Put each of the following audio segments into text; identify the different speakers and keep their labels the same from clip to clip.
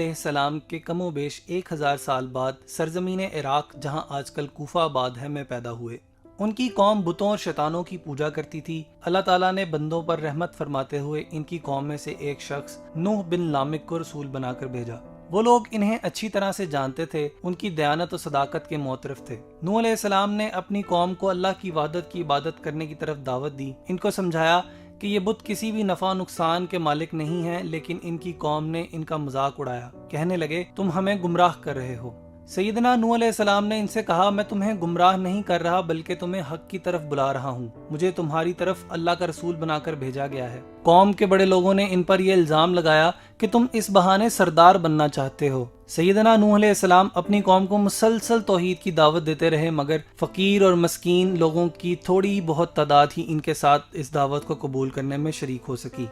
Speaker 1: علیہ السلام کے کم و بیش 1000 سال بعد سرزمین عراق جہاں آج کل کوفہ آباد ہے میں پیدا ہوئے۔ ان کی قوم بتوں اور شیطانوں کی پوجا کرتی تھی۔ اللہ تعالیٰ نے بندوں پر رحمت فرماتے ہوئے ان کی قوم میں سے ایک شخص نوح بن لامک کو رسول بنا کر بھیجا۔ وہ لوگ انہیں اچھی طرح سے جانتے تھے، ان کی دیانت و صداقت کے معترف تھے۔ نوح علیہ السلام نے اپنی قوم کو اللہ کی وحدت کی عبادت کرنے کی طرف دعوت دی۔ ان کو سمجھایا کہ یہ بت کسی بھی نفع نقصان کے مالک نہیں ہیں، لیکن ان کی قوم نے ان کا مذاق اڑایا۔ کہنے لگے تم ہمیں گمراہ کر رہے ہو۔ سیدنا نوح علیہ السلام نے ان سے کہا میں تمہیں گمراہ نہیں کر رہا بلکہ تمہیں حق کی طرف بلا رہا ہوں، مجھے تمہاری طرف اللہ کا رسول بنا کر بھیجا گیا ہے۔ قوم کے بڑے لوگوں نے ان پر یہ الزام لگایا کہ تم اس بہانے سردار بننا چاہتے ہو۔ سیدنا نوح علیہ السلام اپنی قوم کو مسلسل توحید کی دعوت دیتے رہے، مگر فقیر اور مسکین لوگوں کی تھوڑی بہت تعداد ہی ان کے ساتھ اس دعوت کو قبول کرنے میں شریک ہو سکی۔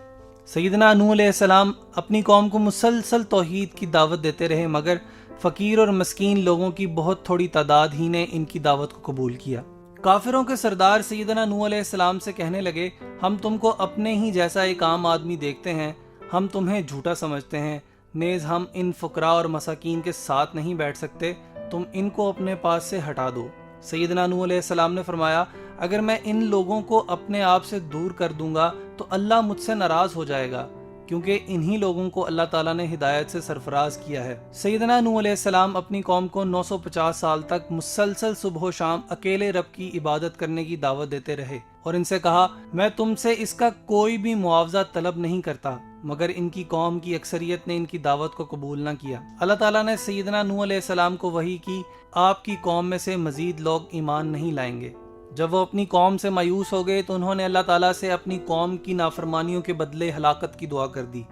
Speaker 1: سیدنا نوح علیہ السلام اپنی قوم کو مسلسل توحید کی دعوت دیتے رہے، مگر فقیر اور مسکین لوگوں کی بہت تھوڑی تعداد ہی نے ان کی دعوت کو قبول کیا۔ کافروں کے سردار سیدنا نوح علیہ السلام سے کہنے لگے ہم تم کو اپنے ہی جیسا ایک عام آدمی دیکھتے ہیں، ہم تمہیں جھوٹا سمجھتے ہیں، نیز ہم ان فقراء اور مساکین کے ساتھ نہیں بیٹھ سکتے، تم ان کو اپنے پاس سے ہٹا دو۔ سیدنا نوح علیہ السلام نے فرمایا اگر میں ان لوگوں کو اپنے آپ سے دور کر دوں گا تو اللہ مجھ سے ناراض ہو جائے گا، کیونکہ انہی لوگوں کو اللہ تعالیٰ نے ہدایت سے سرفراز کیا ہے۔ سیدنا نوح علیہ السلام اپنی قوم کو 950 سال تک مسلسل صبح و شام اکیلے رب کی عبادت کرنے کی دعوت دیتے رہے اور ان سے کہا میں تم سے اس کا کوئی بھی معاوضہ طلب نہیں کرتا، مگر ان کی قوم کی اکثریت نے ان کی دعوت کو قبول نہ کیا۔ اللہ تعالیٰ نے سیدنا نوح علیہ السلام کو وحی کی آپ کی قوم میں سے مزید لوگ ایمان نہیں لائیں گے۔ جب وہ اپنی قوم سے مایوس ہو گئے تو انہوں نے اللہ تعالیٰ سے اپنی قوم کی نافرمانیوں کے بدلے ہلاکت کی دعا کر دی۔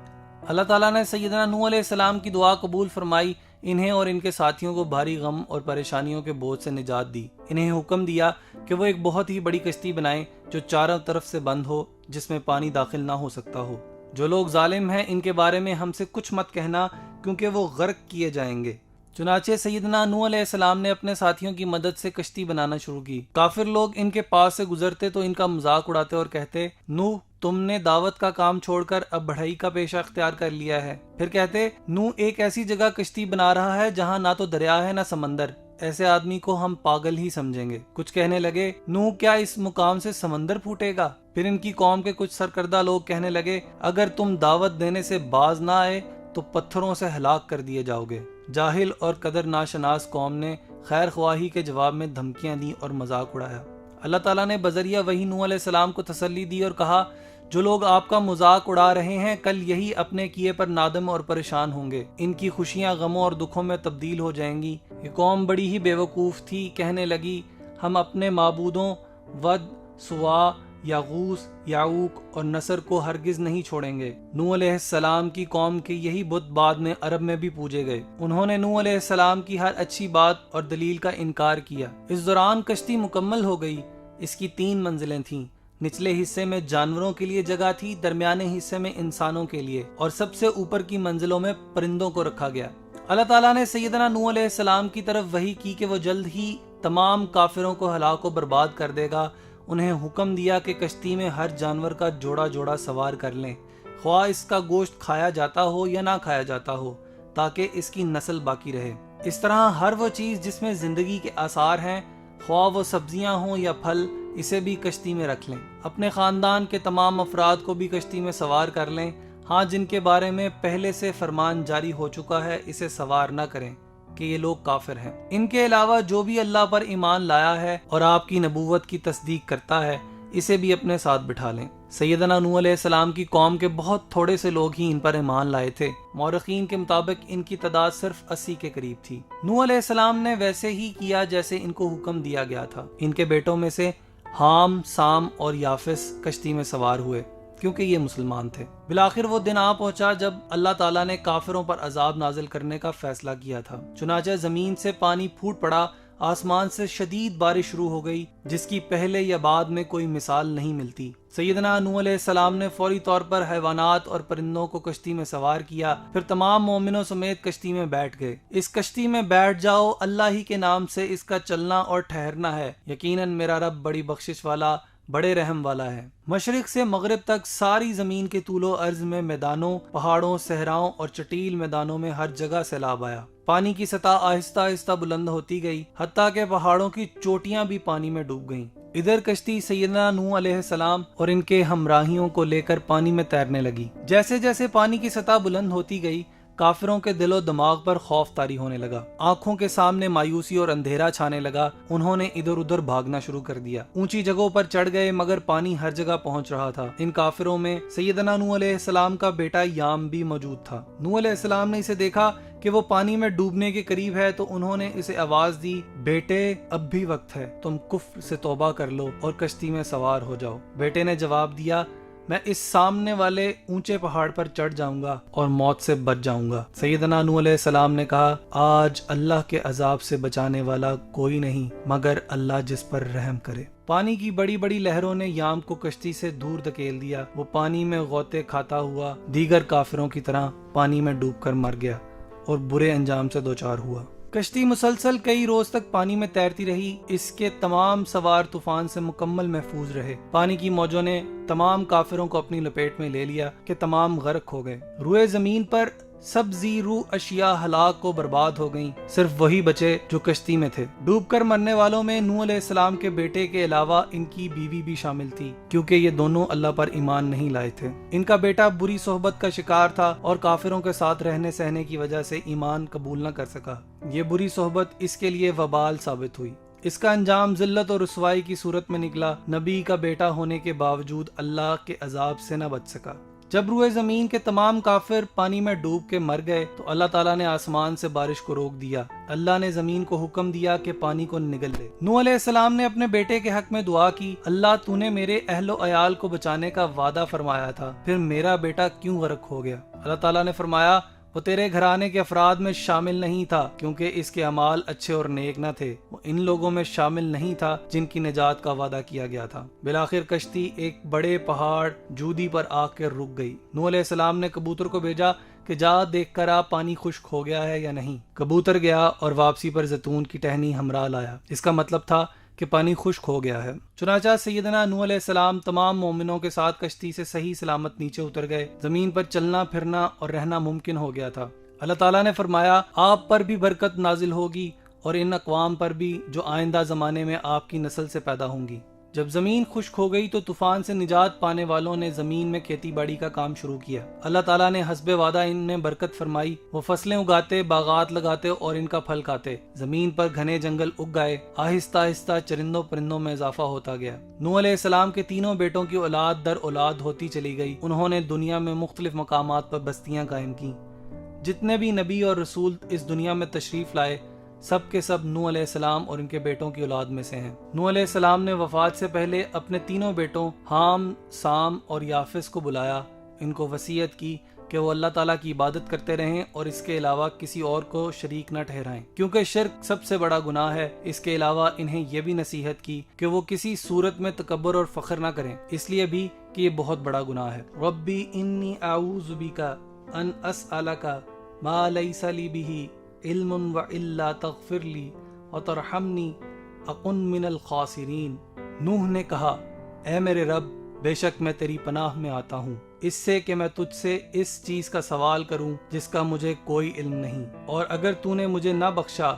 Speaker 1: اللہ تعالیٰ نے سیدنا نوح علیہ السلام کی دعا قبول فرمائی، انہیں اور ان کے ساتھیوں کو بھاری غم اور پریشانیوں کے بوجھ سے نجات دی۔ انہیں حکم دیا کہ وہ ایک بہت ہی بڑی کشتی بنائیں جو چاروں طرف سے بند ہو، جس میں پانی داخل نہ ہو سکتا ہو۔ جو لوگ ظالم ہیں ان کے بارے میں ہم سے کچھ مت کہنا، کیونکہ وہ غرق کیے جائیں گے۔ چنانچہ سیدنا نوح علیہ السلام نے اپنے ساتھیوں کی مدد سے کشتی بنانا شروع کی۔ کافر لوگ ان کے پاس سے گزرتے تو ان کا مذاق اڑاتے اور کہتے نوح تم نے دعوت کا کام چھوڑ کر اب بڑھائی کا پیشہ اختیار کر لیا ہے۔ پھر کہتے نوح ایک ایسی جگہ کشتی بنا رہا ہے جہاں نہ تو دریا ہے نہ سمندر، ایسے آدمی کو ہم پاگل ہی سمجھیں گے۔ کچھ کہنے لگے نوح کیا اس مقام سے سمندر پھوٹے گا؟ پھر ان کی قوم کے کچھ سرکردہ لوگ کہنے لگے اگر تم دعوت دینے سے باز نہ آئے تو پتھروں سے ہلاک کر دیے جاؤ گے۔ جاہل اور قدر ناشناس قوم نے خیر خواہی کے جواب میں دھمکیاں دیں اور مذاق اڑایا۔ اللہ تعالیٰ نے بذریعہ وحی نوح علیہ السلام کو تسلی دی اور کہا جو لوگ آپ کا مذاق اڑا رہے ہیں کل یہی اپنے کیے پر نادم اور پریشان ہوں گے، ان کی خوشیاں غموں اور دکھوں میں تبدیل ہو جائیں گی۔ یہ قوم بڑی ہی بے وقوف تھی، کہنے لگی ہم اپنے معبودوں ود، سوا، یاغوث، یعوق اور نصر کو ہرگز نہیں چھوڑیں گے۔ نوح علیہ السلام کی قوم کے یہی بت بعد میں عرب میں بھی پوجے گئے۔ انہوں نے نوح علیہ السلام کی ہر اچھی بات اور دلیل کا انکار کیا۔ اس دوران کشتی مکمل ہو گئی۔ اس کی 3 منزلیں تھیں۔ نچلے حصے میں جانوروں کے لیے جگہ تھی، درمیانے حصے میں انسانوں کے لیے، اور سب سے اوپر کی منزلوں میں پرندوں کو رکھا گیا۔ اللہ تعالیٰ نے سیدنا نوح علیہ السلام کی طرف وحی کی کہ وہ جلد ہی تمام کافروں کو ہلاک و برباد کر دے گا۔ انہیں حکم دیا کہ کشتی میں ہر جانور کا جوڑا جوڑا سوار کر لیں، خواہ اس کا گوشت کھایا جاتا ہو یا نہ کھایا جاتا ہو، تاکہ اس کی نسل باقی رہے۔ اس طرح ہر وہ چیز جس میں زندگی کے آثار ہیں، خواہ وہ سبزیاں ہوں یا پھل، اسے بھی کشتی میں رکھ لیں۔ اپنے خاندان کے تمام افراد کو بھی کشتی میں سوار کر لیں، ہاں جن کے بارے میں پہلے سے فرمان جاری ہو چکا ہے اسے سوار نہ کریں کہ یہ لوگ کافر ہیں۔ ان کے علاوہ جو بھی اللہ پر ایمان لایا ہے اور آپ کی نبوت کی تصدیق کرتا ہے اسے بھی اپنے ساتھ بٹھا لیں۔ سیدنا نوح علیہ السلام کی قوم کے بہت تھوڑے سے لوگ ہی ان پر ایمان لائے تھے۔ مورخین کے مطابق ان کی تعداد صرف 80 کے قریب تھی۔ نوح علیہ السلام نے ویسے ہی کیا جیسے ان کو حکم دیا گیا تھا۔ ان کے بیٹوں میں سے حام، سام اور یافس کشتی میں سوار ہوئے کیونکہ یہ مسلمان تھے۔ بالآخر وہ دن آ پہنچا جب اللہ تعالیٰ نے کافروں پر عذاب نازل کرنے کا فیصلہ کیا تھا۔ چنانچہ زمین سے پانی پھوٹ پڑا، آسمان سے شدید بارش شروع ہو گئی جس کی پہلے یا بعد میں کوئی مثال نہیں ملتی۔ سیدنا نوح علیہ السلام نے فوری طور پر حیوانات اور پرندوں کو کشتی میں سوار کیا، پھر تمام مومنوں سمیت کشتی میں بیٹھ گئے۔ اس کشتی میں بیٹھ جاؤ، اللہ ہی کے نام سے اس کا چلنا اور ٹھہرنا ہے، یقیناً میرا رب بڑی بخشش والا بڑے رحم والا ہے۔ مشرق سے مغرب تک ساری زمین کے طول و عرض میں میدانوں، پہاڑوں، صحراؤں اور چٹیل میدانوں میں ہر جگہ سیلاب آیا۔ پانی کی سطح آہستہ آہستہ بلند ہوتی گئی، حتیٰ کہ پہاڑوں کی چوٹیاں بھی پانی میں ڈوب گئیں۔ ادھر کشتی سیدنا نوح علیہ السلام اور ان کے ہمراہیوں کو لے کر پانی میں تیرنے لگی۔ جیسے جیسے پانی کی سطح بلند ہوتی گئی، کافروں کے دل و دماغ پر خوف طاری ہونے لگا، آنکھوں کے سامنے مایوسی اور اندھیرا چھانے لگا۔ انہوں نے ادھر ادھر بھاگنا شروع کر دیا، اونچی جگہوں پر چڑھ گئے، مگر پانی ہر جگہ پہنچ رہا تھا۔ ان کافروں میں سیدنا نوح علیہ السلام کا بیٹا یام بھی موجود تھا۔ نوح علیہ السلام نے اسے دیکھا کہ وہ پانی میں ڈوبنے کے قریب ہے تو انہوں نے اسے آواز دی، بیٹے اب بھی وقت ہے، تم کفر سے توبہ کر لو اور کشتی میں سوار ہو جاؤ۔ بیٹے نے جواب دیا، میں اس سامنے والے اونچے پہاڑ پر چڑھ جاؤں گا اور موت سے بچ جاؤں گا۔ سیدنا نوح علیہ السلام نے کہا، آج اللہ کے عذاب سے بچانے والا کوئی نہیں مگر اللہ جس پر رحم کرے۔ پانی کی بڑی بڑی لہروں نے یام کو کشتی سے دور دھکیل دیا۔ وہ پانی میں غوطے کھاتا ہوا دیگر کافروں کی طرح پانی میں ڈوب کر مر گیا اور برے انجام سے دوچار ہوا۔ کشتی مسلسل کئی روز تک پانی میں تیرتی رہی، اس کے تمام سوار طوفان سے مکمل محفوظ رہے۔ پانی کی موجوں نے تمام کافروں کو اپنی لپیٹ میں لے لیا کہ تمام غرق ہو گئے۔ روئے زمین پر سب زی روح اشیاء ہلاک و برباد ہو گئیں، صرف وہی بچے جو کشتی میں تھے۔ ڈوب کر مرنے والوں میں نوح علیہ السلام کے بیٹے کے علاوہ ان کی بیوی بھی شامل تھی، کیونکہ یہ دونوں اللہ پر ایمان نہیں لائے تھے۔ ان کا بیٹا بری صحبت کا شکار تھا اور کافروں کے ساتھ رہنے سہنے کی وجہ سے ایمان قبول نہ کر سکا۔ یہ بری صحبت اس کے لیے وبال ثابت ہوئی۔ اس کا انجام ذلت اور رسوائی کی صورت میں نکلا۔ نبی کا بیٹا ہونے کے باوجود اللہ کے عذاب سے نہ بچ سکا۔ جب روئے زمین کے تمام کافر پانی میں ڈوب کے مر گئے تو اللہ تعالیٰ نے آسمان سے بارش کو روک دیا۔ اللہ نے زمین کو حکم دیا کہ پانی کو نگل لے۔ نوح علیہ السلام نے اپنے بیٹے کے حق میں دعا کی، اللہ تو نے میرے اہل و عیال کو بچانے کا وعدہ فرمایا تھا، پھر میرا بیٹا کیوں غرق ہو گیا؟ اللہ تعالیٰ نے فرمایا، وہ تیرے گھرانے کے افراد میں شامل نہیں تھا کیونکہ اس کے اعمال اچھے اور نیک نہ تھے، وہ ان لوگوں میں شامل نہیں تھا جن کی نجات کا وعدہ کیا گیا تھا۔ بالآخر کشتی ایک بڑے پہاڑ جودی پر آ کر رک گئی۔ نوح علیہ السلام نے کبوتر کو بھیجا کہ جا دیکھ کر آ پانی خشک ہو گیا ہے یا نہیں۔ کبوتر گیا اور واپسی پر زیتون کی ٹہنی ہمراہ لایا۔ اس کا مطلب تھا کہ پانی خشک ہو گیا ہے۔ چنانچہ سیدنا نوح علیہ السلام تمام مومنوں کے ساتھ کشتی سے صحیح سلامت نیچے اتر گئے۔ زمین پر چلنا پھرنا اور رہنا ممکن ہو گیا تھا۔ اللہ تعالیٰ نے فرمایا، آپ پر بھی برکت نازل ہوگی اور ان اقوام پر بھی جو آئندہ زمانے میں آپ کی نسل سے پیدا ہوں گی۔ جب زمین خشک ہو گئی تو طوفان سے نجات پانے والوں نے زمین میں کھیتی باڑی کا کام شروع کیا۔ اللہ تعالیٰ نے حسب وعدہ ان میں برکت فرمائی، وہ فصلیں اگاتے، باغات لگاتے اور ان کا پھل کھاتے۔ زمین پر گھنے جنگل اگ گئے، آہستہ آہستہ چرندوں پرندوں میں اضافہ ہوتا گیا۔ نوح علیہ السلام کے تینوں بیٹوں کی اولاد در اولاد ہوتی چلی گئی۔ انہوں نے دنیا میں مختلف مقامات پر بستیاں قائم کی۔ جتنے بھی نبی اور رسول اس دنیا میں تشریف لائے، سب کے سب نوح علیہ السلام اور ان کے بیٹوں کی اولاد میں سے ہیں۔ نوح علیہ السلام نے وفات سے پہلے اپنے تینوں بیٹوں حام، سام اور یافس کو بلایا، ان کو وصیت کی کہ وہ اللہ تعالیٰ کی عبادت کرتے رہیں اور اس کے علاوہ کسی اور کو شریک نہ ٹھہرائیں، کیونکہ شرک سب سے بڑا گناہ ہے۔ اس کے علاوہ انہیں یہ بھی نصیحت کی کہ وہ کسی صورت میں تکبر اور فخر نہ کریں، اس لیے بھی کہ یہ بہت بڑا گناہ ہے۔ ربی انی اعوذ بک ان اسألک ما لیس لی بہ علم والا تغفر لی وترحمنی اکن من الخاسرین۔ نوح نے کہا، اے میرے رب، بے شک میں تیری پناہ میں آتا ہوں اس سے کہ میں تجھ سے اس چیز کا سوال کروں جس کا مجھے کوئی علم نہیں، اور اگر تو نے مجھے نہ بخشا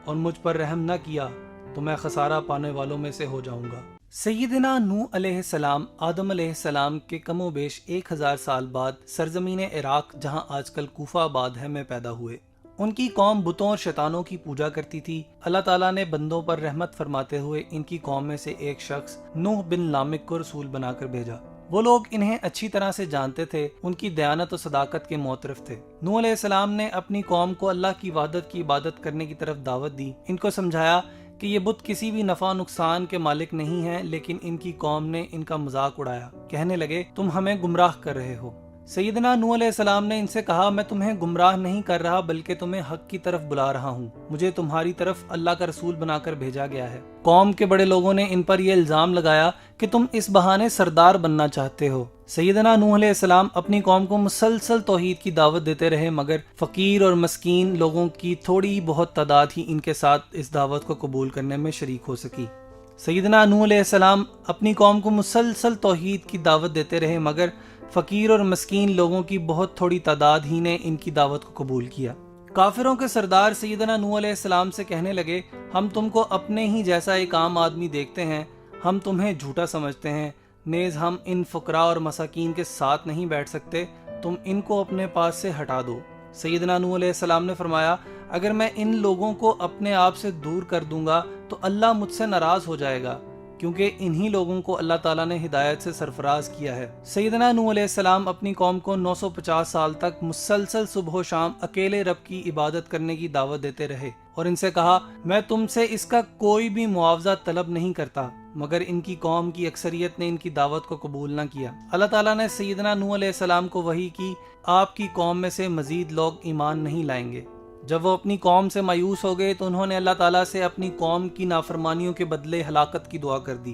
Speaker 1: اور مجھ پر رحم نہ کیا تو میں خسارہ پانے والوں میں سے ہو جاؤں گا۔ سیدنا نوح علیہ السلام آدم علیہ السلام کے کم و بیش 1000 سال بعد سرزمین عراق، جہاں آج کل کوفہ آباد ہے، میں پیدا ہوئے۔ ان کی قوم بتوں اور شیطانوں کی پوجا کرتی تھی۔ اللہ تعالیٰ نے بندوں پر رحمت فرماتے ہوئے ان کی قوم میں سے ایک شخص نوح بن لامک کو رسول بنا کر بھیجا۔ وہ لوگ انہیں اچھی طرح سے جانتے تھے، ان کی دیانت و صداقت کے معترف تھے۔ نوح علیہ السلام نے اپنی قوم کو اللہ کی وحدت کی عبادت کرنے کی طرف دعوت دی۔ ان کو سمجھایا کہ یہ بت کسی بھی نفع نقصان کے مالک نہیں ہیں، لیکن ان کی قوم نے ان کا مذاق اڑایا۔ کہنے لگے، تم ہمیں گمراہ کر رہے ہو۔ سیدنا نوح علیہ السلام نے ان سے کہا، میں تمہیں گمراہ نہیں کر رہا بلکہ تمہیں حق کی طرف بلا رہا ہوں۔ مجھے تمہاری طرف اللہ کا رسول بنا کر بھیجا گیا ہے۔ قوم کے بڑے لوگوں نے ان پر یہ الزام لگایا کہ تم اس بہانے سردار بننا چاہتے ہو۔ سیدنا نوح علیہ السلام اپنی قوم کو مسلسل توحید کی دعوت دیتے رہے، مگر فقیر اور مسکین لوگوں کی تھوڑی بہت تعداد ہی ان کے ساتھ اس دعوت کو قبول کرنے میں شریک ہو سکی۔ سیدنا نوح علیہ السلام اپنی قوم کو مسلسل توحید کی دعوت دیتے رہے، مگر فقیر اور مسکین لوگوں کی بہت تھوڑی تعداد ہی نے ان کی دعوت کو قبول کیا۔ کافروں کے سردار سیدنا نوح علیہ السلام سے کہنے لگے، ہم تم کو اپنے ہی جیسا ایک عام آدمی دیکھتے ہیں، ہم تمہیں جھوٹا سمجھتے ہیں، نیز ہم ان فقراء اور مساکین کے ساتھ نہیں بیٹھ سکتے، تم ان کو اپنے پاس سے ہٹا دو۔ سیدنا نوح علیہ السلام نے فرمایا، اگر میں ان لوگوں کو اپنے آپ سے دور کر دوں گا تو اللہ مجھ سے ناراض ہو جائے گا، کیونکہ انہی لوگوں کو اللہ تعالیٰ نے ہدایت سے سرفراز کیا ہے۔ سیدنا نوح علیہ السلام اپنی قوم کو 950 سال تک مسلسل صبح و شام اکیلے رب کی عبادت کرنے کی دعوت دیتے رہے اور ان سے کہا، میں تم سے اس کا کوئی بھی معاوضہ طلب نہیں کرتا، مگر ان کی قوم کی اکثریت نے ان کی دعوت کو قبول نہ کیا۔ اللہ تعالیٰ نے سیدنا نوح علیہ السلام کو وحی کی، آپ کی قوم میں سے مزید لوگ ایمان نہیں لائیں گے۔ جب وہ اپنی قوم سے مایوس ہو گئے تو انہوں نے اللہ تعالیٰ سے اپنی قوم کی نافرمانیوں کے بدلے ہلاکت کی دعا کر دی۔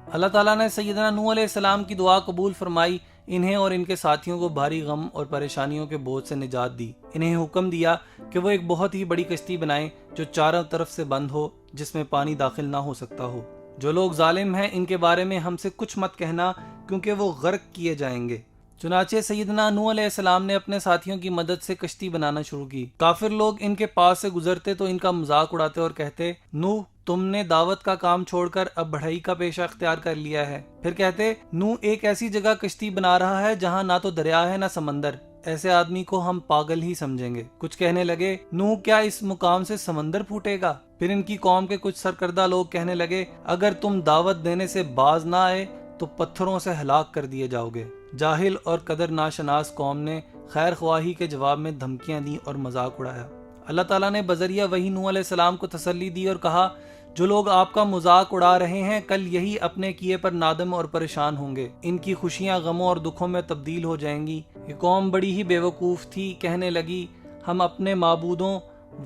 Speaker 1: اللہ تعالیٰ نے سیدنا نوح علیہ السلام کی دعا قبول فرمائی، انہیں اور ان کے ساتھیوں کو بھاری غم اور پریشانیوں کے بوجھ سے نجات دی۔ انہیں حکم دیا کہ وہ ایک بہت ہی بڑی کشتی بنائیں جو چاروں طرف سے بند ہو، جس میں پانی داخل نہ ہو سکتا ہو۔ جو لوگ ظالم ہیں ان کے بارے میں ہم سے کچھ مت کہنا، کیونکہ وہ غرق کیے جائیں گے۔ چنانچہ سیدنا نوح علیہ السلام نے اپنے ساتھیوں کی مدد سے کشتی بنانا شروع کی۔ کافر لوگ ان کے پاس سے گزرتے تو ان کا مذاق اڑاتے اور کہتے، نوح تم نے دعوت کا کام چھوڑ کر اب بڑھائی کا پیشہ اختیار کر لیا ہے۔ پھر کہتے، نوح ایک ایسی جگہ کشتی بنا رہا ہے جہاں نہ تو دریا ہے نہ سمندر، ایسے آدمی کو ہم پاگل ہی سمجھیں گے۔ کچھ کہنے لگے، نوح کیا اس مقام سے سمندر پھوٹے گا؟ پھر ان کی قوم کے کچھ سرکردہ لوگ کہنے لگے، اگر تم دعوت دینے سے باز نہ آئے تو پتھروں سے ہلاک کر دیے جاؤ گے۔ جاہل اور قدر ناشناس قوم نے خیر خواہی کے جواب میں دھمکیاں دیں اور مذاق اڑایا۔ اللہ تعالیٰ نے بذریعہ وحی نوح علیہ السلام کو تسلی دی اور کہا، جو لوگ آپ کا مذاق اڑا رہے ہیں کل یہی اپنے کیے پر نادم اور پریشان ہوں گے، ان کی خوشیاں غموں اور دکھوں میں تبدیل ہو جائیں گی۔ یہ قوم بڑی ہی بے وقوف تھی، کہنے لگی، ہم اپنے معبودوں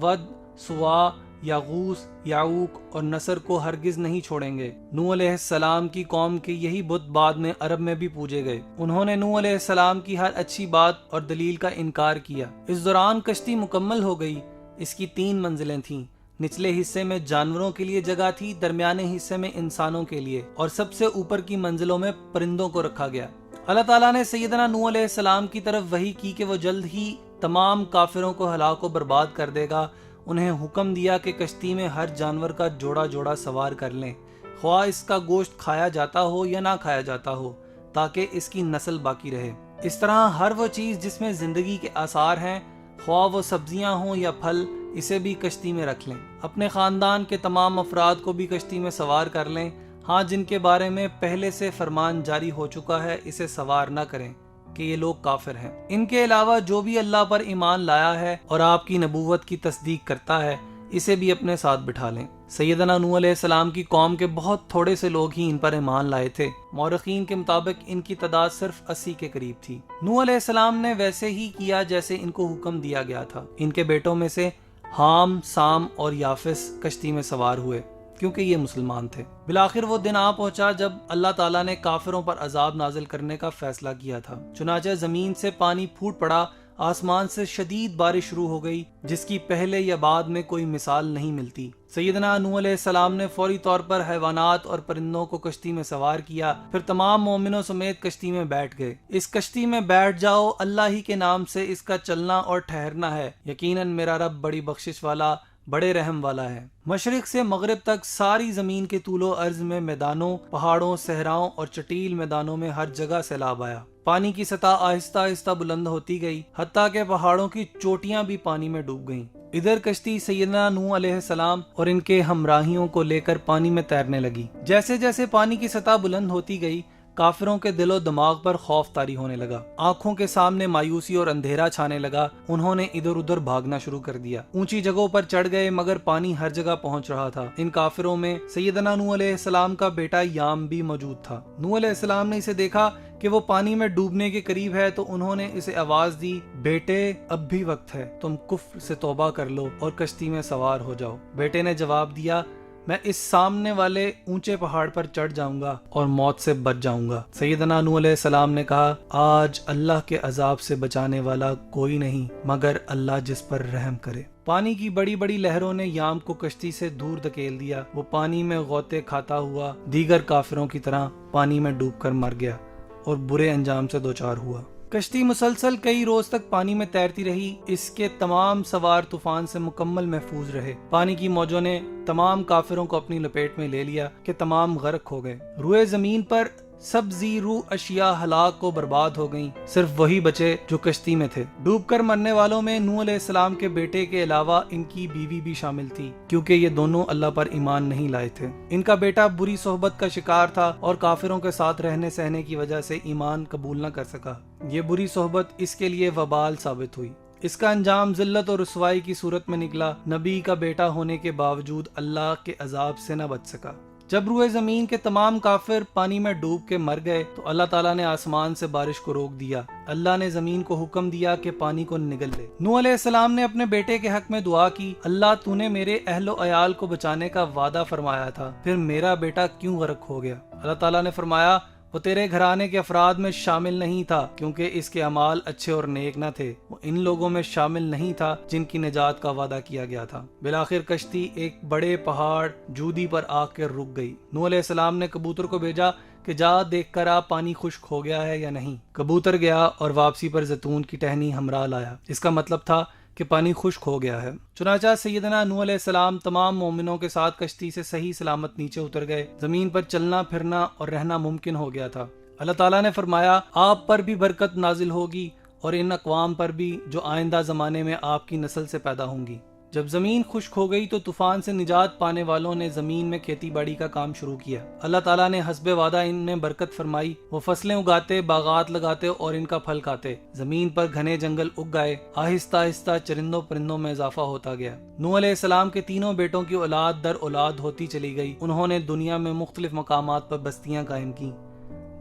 Speaker 1: ود، سوا، یاغوث، یعوق اور نصر کو ہرگز نہیں چھوڑیں گے۔ نوح علیہ السلام کی قوم کے یہی بت بعد میں عرب میں بھی پوجے گئے۔ انہوں نے نوح علیہ السلام کی ہر اچھی بات اور دلیل کا انکار کیا۔ اس دوران کشتی مکمل ہو گئی۔ اس کی 3 منزلیں تھیں۔ نچلے حصے میں جانوروں کے لیے جگہ تھی، درمیانے حصے میں انسانوں کے لیے، اور سب سے اوپر کی منزلوں میں پرندوں کو رکھا گیا۔ اللہ تعالیٰ نے سیدنا نوح علیہ السلام کی طرف وحی کی کہ وہ جلد ہی تمام کافروں کو ہلاک و برباد کر دے گا۔ انہیں حکم دیا کہ کشتی میں ہر جانور کا جوڑا جوڑا سوار کر لیں، خواہ اس کا گوشت کھایا جاتا ہو یا نہ کھایا جاتا ہو، تاکہ اس کی نسل باقی رہے۔ اس طرح ہر وہ چیز جس میں زندگی کے آثار ہیں، خواہ وہ سبزیاں ہوں یا پھل، اسے بھی کشتی میں رکھ لیں۔ اپنے خاندان کے تمام افراد کو بھی کشتی میں سوار کر لیں، ہاں جن کے بارے میں پہلے سے فرمان جاری ہو چکا ہے اسے سوار نہ کریں کہ یہ لوگ کافر ہیں۔ ان کے علاوہ جو بھی اللہ پر ایمان لایا ہے اور آپ کی نبوت کی تصدیق کرتا ہے، اسے بھی اپنے ساتھ بٹھا لیں۔ سیدنا نوح علیہ السلام کی قوم کے بہت تھوڑے سے لوگ ہی ان پر ایمان لائے تھے۔ مورخین کے مطابق ان کی تعداد صرف 80 کے قریب تھی۔ نوح علیہ السلام نے ویسے ہی کیا جیسے ان کو حکم دیا گیا تھا۔ ان کے بیٹوں میں سے حام، سام اور یافس کشتی میں سوار ہوئے، کیونکہ یہ مسلمان تھے۔ بالآخر وہ دن آ پہنچا جب اللہ تعالیٰ نے کافروں پر عذاب نازل کرنے کا فیصلہ کیا تھا۔ چنانچہ زمین سے پانی پھوٹ پڑا، آسمان سے شدید بارش شروع ہو گئی، جس کی پہلے یا بعد میں کوئی مثال نہیں ملتی۔ سیدنا نوح علیہ السلام نے فوری طور پر حیوانات اور پرندوں کو کشتی میں سوار کیا، پھر تمام مومنوں سمیت کشتی میں بیٹھ گئے۔ اس کشتی میں بیٹھ جاؤ، اللہ ہی کے نام سے اس کا چلنا اور ٹھہرنا ہے، یقیناً میرا رب بڑی بخشش والا، بڑے رحم والا ہے۔ مشرق سے مغرب تک ساری زمین کے طول و عرض میں میدانوں، پہاڑوں، صحراؤں اور چٹیل میدانوں میں ہر جگہ سیلاب آیا۔ پانی کی سطح آہستہ آہستہ بلند ہوتی گئی، حتیٰ کہ پہاڑوں کی چوٹیاں بھی پانی میں ڈوب گئیں۔ ادھر کشتی سیدنا نوح علیہ السلام اور ان کے ہمراہیوں کو لے کر پانی میں تیرنے لگی۔ جیسے جیسے پانی کی سطح بلند ہوتی گئی، کافروں کے دل و دماغ پر خوف طاری ہونے لگا، آنکھوں کے سامنے مایوسی اور اندھیرا چھانے لگا۔ انہوں نے ادھر ادھر بھاگنا شروع کر دیا، اونچی جگہوں پر چڑھ گئے، مگر پانی ہر جگہ پہنچ رہا تھا۔ ان کافروں میں سیدنا نوح علیہ السلام کا بیٹا یام بھی موجود تھا۔ نوح علیہ السلام نے اسے دیکھا کہ وہ پانی میں ڈوبنے کے قریب ہے تو انہوں نے اسے آواز دی، بیٹے اب بھی وقت ہے، تم کفر سے توبہ کر لو اور کشتی میں سوار ہو جاؤ۔ بیٹے نے جواب دیا، میں اس سامنے والے اونچے پہاڑ پر چڑھ جاؤں گا اور موت سے بچ جاؤں گا۔ سیدنا نوح علیہ السلام نے کہا، آج اللہ کے عذاب سے بچانے والا کوئی نہیں مگر اللہ جس پر رحم کرے۔ پانی کی بڑی بڑی لہروں نے یام کو کشتی سے دور دھکیل دیا۔ وہ پانی میں غوطے کھاتا ہوا دیگر کافروں کی طرح پانی میں ڈوب کر مر گیا اور برے انجام سے دوچار ہوا۔ کشتی مسلسل کئی روز تک پانی میں تیرتی رہی۔ اس کے تمام سوار طوفان سے مکمل محفوظ رہے۔ پانی کی موجوں نے تمام کافروں کو اپنی لپیٹ میں لے لیا کہ تمام غرق ہو گئے۔ روئے زمین پر سب زی روح اشیاء ہلاک کو برباد ہو گئیں، صرف وہی بچے جو کشتی میں تھے۔ ڈوب کر مرنے والوں میں نوح علیہ السلام کے بیٹے کے علاوہ ان کی بیوی بھی شامل تھی، کیونکہ یہ دونوں اللہ پر ایمان نہیں لائے تھے۔ ان کا بیٹا بری صحبت کا شکار تھا اور کافروں کے ساتھ رہنے سہنے کی وجہ سے ایمان قبول نہ کر سکا۔ یہ بری صحبت اس کے لیے وبال ثابت ہوئی۔ اس کا انجام ذلت اور رسوائی کی صورت میں نکلا۔ نبی کا بیٹا ہونے کے باوجود اللہ کے عذاب سے نہ بچ سکا۔ جب روئے زمین کے تمام کافر پانی میں ڈوب کے مر گئے تو اللہ تعالیٰ نے آسمان سے بارش کو روک دیا۔ اللہ نے زمین کو حکم دیا کہ پانی کو نگل لے۔ نوح علیہ السلام نے اپنے بیٹے کے حق میں دعا کی، اللہ تو نے میرے اہل و عیال کو بچانے کا وعدہ فرمایا تھا، پھر میرا بیٹا کیوں غرق ہو گیا؟ اللہ تعالیٰ نے فرمایا، وہ تیرے گھرانے کے افراد میں شامل نہیں تھا کیونکہ اس کے اعمال اچھے اور نیک نہ تھے۔ وہ ان لوگوں میں شامل نہیں تھا جن کی نجات کا وعدہ کیا گیا تھا۔ بالآخر کشتی ایک بڑے پہاڑ جودی پر آ کر رک گئی۔ نوح علیہ السلام نے کبوتر کو بھیجا کہ جا دیکھ کر آ پانی خشک ہو گیا ہے یا نہیں۔ کبوتر گیا اور واپسی پر زیتون کی ٹہنی ہمراہ لایا۔ اس کا مطلب تھا کہ پانی خشک ہو گیا ہے۔ چنانچہ سیدنا نوح علیہ السلام تمام مومنوں کے ساتھ کشتی سے صحیح سلامت نیچے اتر گئے۔ زمین پر چلنا پھرنا اور رہنا ممکن ہو گیا تھا۔ اللہ تعالیٰ نے فرمایا، آپ پر بھی برکت نازل ہوگی اور ان اقوام پر بھی جو آئندہ زمانے میں آپ کی نسل سے پیدا ہوں گی۔ جب زمین خشک ہو گئی تو طوفان سے نجات پانے والوں نے زمین میں کھیتی باڑی کا کام شروع کیا۔ اللہ تعالیٰ نے حسب وعدہ ان میں برکت فرمائی۔ وہ فصلیں اگاتے، باغات لگاتے اور ان کا پھل کھاتے۔ زمین پر گھنے جنگل اگ گئے۔ آہستہ آہستہ چرندوں پرندوں میں اضافہ ہوتا گیا۔ نوح علیہ السلام کے تینوں بیٹوں کی اولاد در اولاد ہوتی چلی گئی۔ انہوں نے دنیا میں مختلف مقامات پر بستیاں قائم کی۔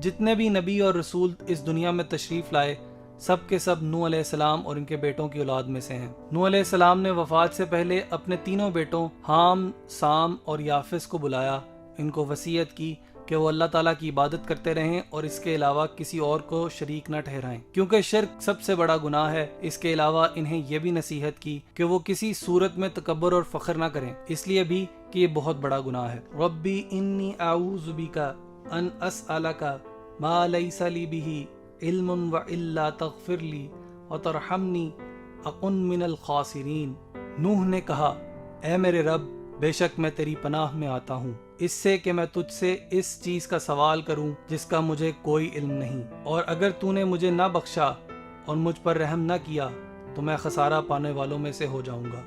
Speaker 1: جتنے بھی نبی اور رسول اس دنیا میں تشریف لائے سب کے سب نوح علیہ السلام اور ان کے بیٹوں کی اولاد میں سے ہیں۔ نوح علیہ السلام نے وفات سے پہلے اپنے تینوں بیٹوں حام، سام اور یافس کو بلایا۔ ان کو وصیت کی کہ وہ اللہ تعالیٰ کی عبادت کرتے رہیں اور اس کے علاوہ کسی اور کو شریک نہ ٹھہرائیں، کیونکہ شرک سب سے بڑا گناہ ہے۔ اس کے علاوہ انہیں یہ بھی نصیحت کی کہ وہ کسی صورت میں تکبر اور فخر نہ کریں، اس لیے بھی کہ یہ بہت بڑا گناہ ہے۔ ربی انی اعوذ بک ان اسألک ما لیس لی بہ علم والا تغفر لی وترحمنی اکن من الخاسرین۔ نوح نے کہا، اے میرے رب، بے شک میں تیری پناہ میں آتا ہوں اس سے کہ میں تجھ سے اس چیز کا سوال کروں جس کا مجھے کوئی علم نہیں، اور اگر تو نے مجھے نہ بخشا اور مجھ پر رحم نہ کیا تو میں خسارہ پانے والوں میں سے ہو جاؤں گا۔